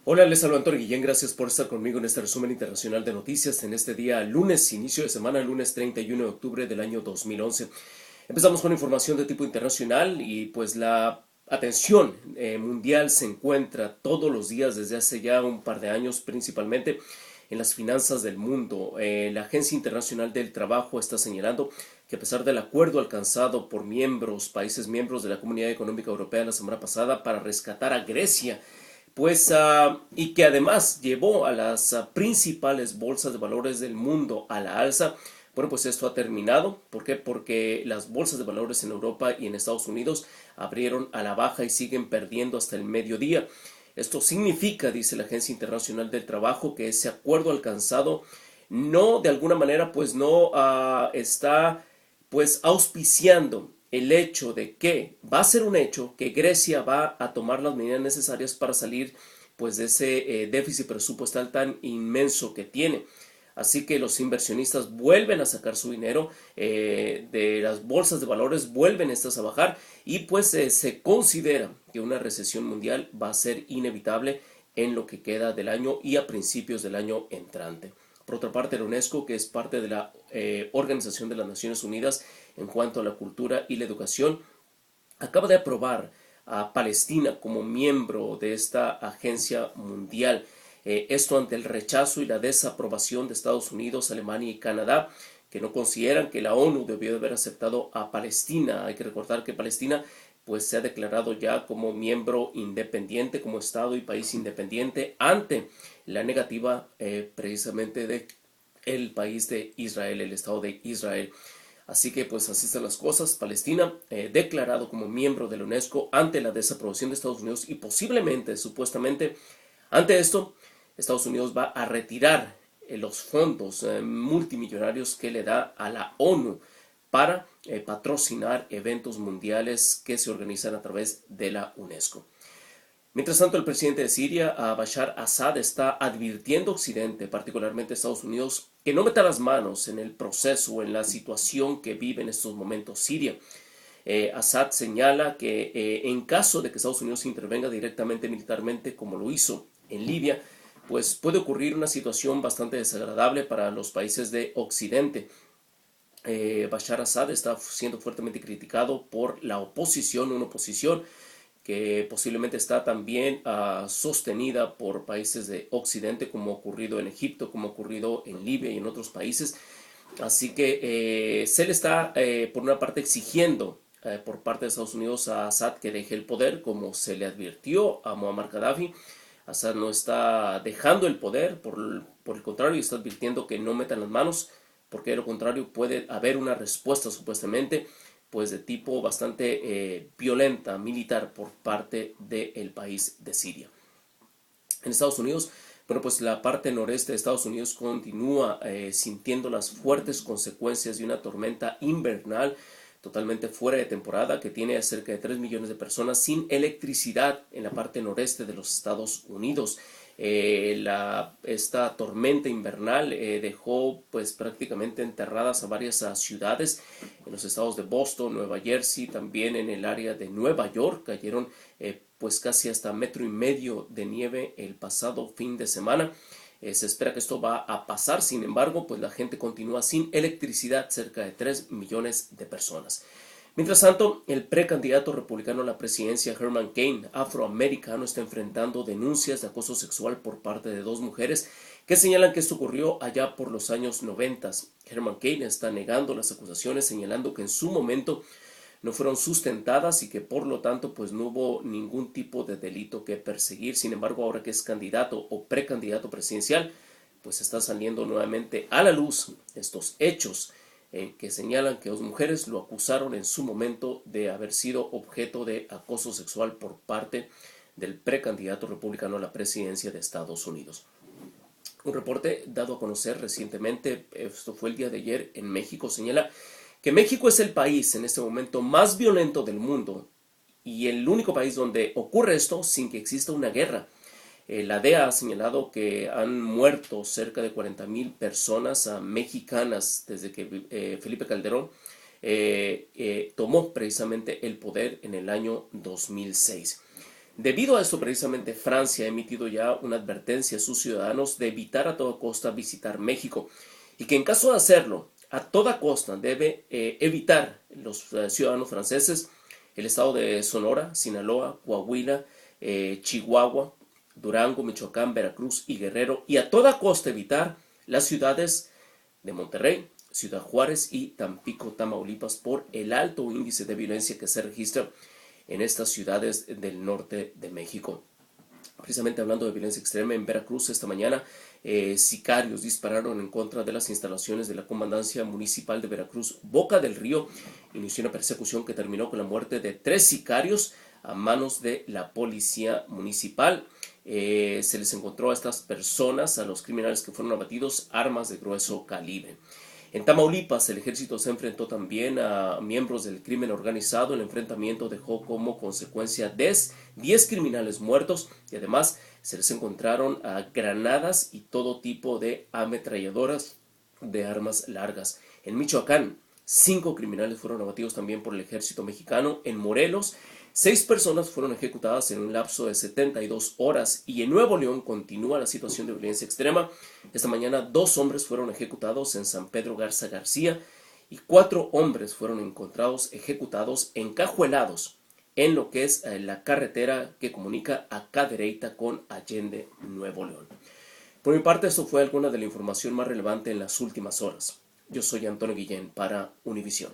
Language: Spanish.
Hola, les saludo Antonio Guillén, gracias por estar conmigo en este resumen internacional de noticias en este día lunes, inicio de semana, lunes 31 de octubre del año 2011. Empezamos con información de tipo internacional y pues la atención mundial se encuentra todos los días desde hace ya un par de años principalmente en las finanzas del mundo. La Agencia Internacional del Trabajo está señalando que a pesar del acuerdo alcanzado por países miembros de la Comunidad Económica Europea la semana pasada para rescatar a Grecia, y que además llevó a las principales bolsas de valores del mundo a la alza. Bueno, pues esto ha terminado. ¿Por qué? Porque las bolsas de valores en Europa y en Estados Unidos abrieron a la baja y siguen perdiendo hasta el mediodía. Esto significa, dice la Agencia Internacional del Trabajo, que ese acuerdo alcanzado no, de alguna manera, pues no está pues auspiciando el hecho de que va a ser un hecho que Grecia va a tomar las medidas necesarias para salir pues de ese déficit presupuestal tan inmenso que tiene. Así que los inversionistas vuelven a sacar su dinero de las bolsas de valores, vuelven estas a bajar y pues se considera que una recesión mundial va a ser inevitable en lo que queda del año y a principios del año entrante. Por otra parte, la UNESCO, que es parte de la Organización de las Naciones Unidas en cuanto a la cultura y la educación, acaba de aprobar a Palestina como miembro de esta agencia mundial. Esto ante el rechazo y la desaprobación de Estados Unidos, Alemania y Canadá, que no consideran que la ONU debió de haber aceptado a Palestina. Hay que recordar que Palestina pues se ha declarado ya como miembro independiente, como Estado y país independiente, ante la negativa precisamente de el país de Israel, el Estado de Israel. Así que pues así están las cosas. Palestina declarado como miembro de la UNESCO ante la desaprobación de Estados Unidos y posiblemente, supuestamente, ante esto, Estados Unidos va a retirar los fondos multimillonarios que le da a la ONU para patrocinar eventos mundiales que se organizan a través de la UNESCO. Mientras tanto, el presidente de Siria, Bashar Assad, está advirtiendo a Occidente, particularmente a Estados Unidos, que no meta las manos en el proceso o en la situación que vive en estos momentos Siria. Assad señala que en caso de que Estados Unidos intervenga directamente militarmente, como lo hizo en Libia, pues puede ocurrir una situación bastante desagradable para los países de Occidente. Bashar Assad está siendo fuertemente criticado por la oposición, una oposición que posiblemente está también sostenida por países de Occidente, como ha ocurrido en Egipto, como ha ocurrido en Libia y en otros países. Así que se le está, por una parte, exigiendo por parte de Estados Unidos a Assad que deje el poder, como se le advirtió a Muammar Gaddafi. Assad no está dejando el poder, por el contrario, está advirtiendo que no metan las manos, porque de lo contrario puede haber una respuesta supuestamente pues de tipo bastante violenta, militar, por parte del país de Siria. En Estados Unidos, bueno, pues la parte noreste de Estados Unidos continúa sintiendo las fuertes consecuencias de una tormenta invernal totalmente fuera de temporada que tiene a cerca de 3 millones de personas sin electricidad en la parte noreste de los Estados Unidos. Esta tormenta invernal dejó pues prácticamente enterradas a varias ciudades en los estados de Boston, Nueva Jersey, también en el área de Nueva York cayeron pues casi hasta 1,5 metros de nieve el pasado fin de semana. Se espera que esto va a pasar, sin embargo, pues la gente continúa sin electricidad, cerca de 3 millones de personas. Mientras tanto, el precandidato republicano a la presidencia, Herman Cain, afroamericano, está enfrentando denuncias de acoso sexual por parte de dos mujeres que señalan que esto ocurrió allá por los años 90. Herman Cain está negando las acusaciones, señalando que en su momento no fueron sustentadas y que por lo tanto pues no hubo ningún tipo de delito que perseguir. Sin embargo, ahora que es candidato o precandidato presidencial, pues está saliendo nuevamente a la luz estos hechos que señalan que dos mujeres lo acusaron en su momento de haber sido objeto de acoso sexual por parte del precandidato republicano a la presidencia de Estados Unidos. Un reporte dado a conocer recientemente, esto fue el día de ayer en México, señala que México es el país en este momento más violento del mundo y el único país donde ocurre esto sin que exista una guerra. La DEA ha señalado que han muerto cerca de 40,000 personas mexicanas desde que Felipe Calderón tomó precisamente el poder en el año 2006. Debido a esto, precisamente, Francia ha emitido ya una advertencia a sus ciudadanos de evitar a toda costa visitar México y que en caso de hacerlo, a toda costa debe evitar los ciudadanos franceses el estado de Sonora, Sinaloa, Coahuila, Chihuahua, Durango, Michoacán, Veracruz y Guerrero, y a toda costa evitar las ciudades de Monterrey, Ciudad Juárez y Tampico, Tamaulipas, por el alto índice de violencia que se registra en estas ciudades del norte de México. Precisamente hablando de violencia extrema, en Veracruz esta mañana sicarios dispararon en contra de las instalaciones de la Comandancia Municipal de Veracruz. Boca del Río inició una persecución que terminó con la muerte de 3 sicarios a manos de la policía municipal. Se les encontró a estas personas, a los criminales que fueron abatidos, armas de grueso calibre. En Tamaulipas, el ejército se enfrentó también a miembros del crimen organizado. El enfrentamiento dejó como consecuencia 10 criminales muertos y además se les encontraron granadas y todo tipo de ametralladoras de armas largas. En Michoacán, 5 criminales fueron abatidos también por el ejército mexicano. En Morelos, 6 personas fueron ejecutadas en un lapso de 72 horas y en Nuevo León continúa la situación de violencia extrema. Esta mañana 2 hombres fueron ejecutados en San Pedro Garza García y 4 hombres fueron encontrados ejecutados encajuelados en lo que es la carretera que comunica a Cadereyta con Allende, Nuevo León. Por mi parte, esto fue alguna de la información más relevante en las últimas horas. Yo soy Antonio Guillén para Univisión.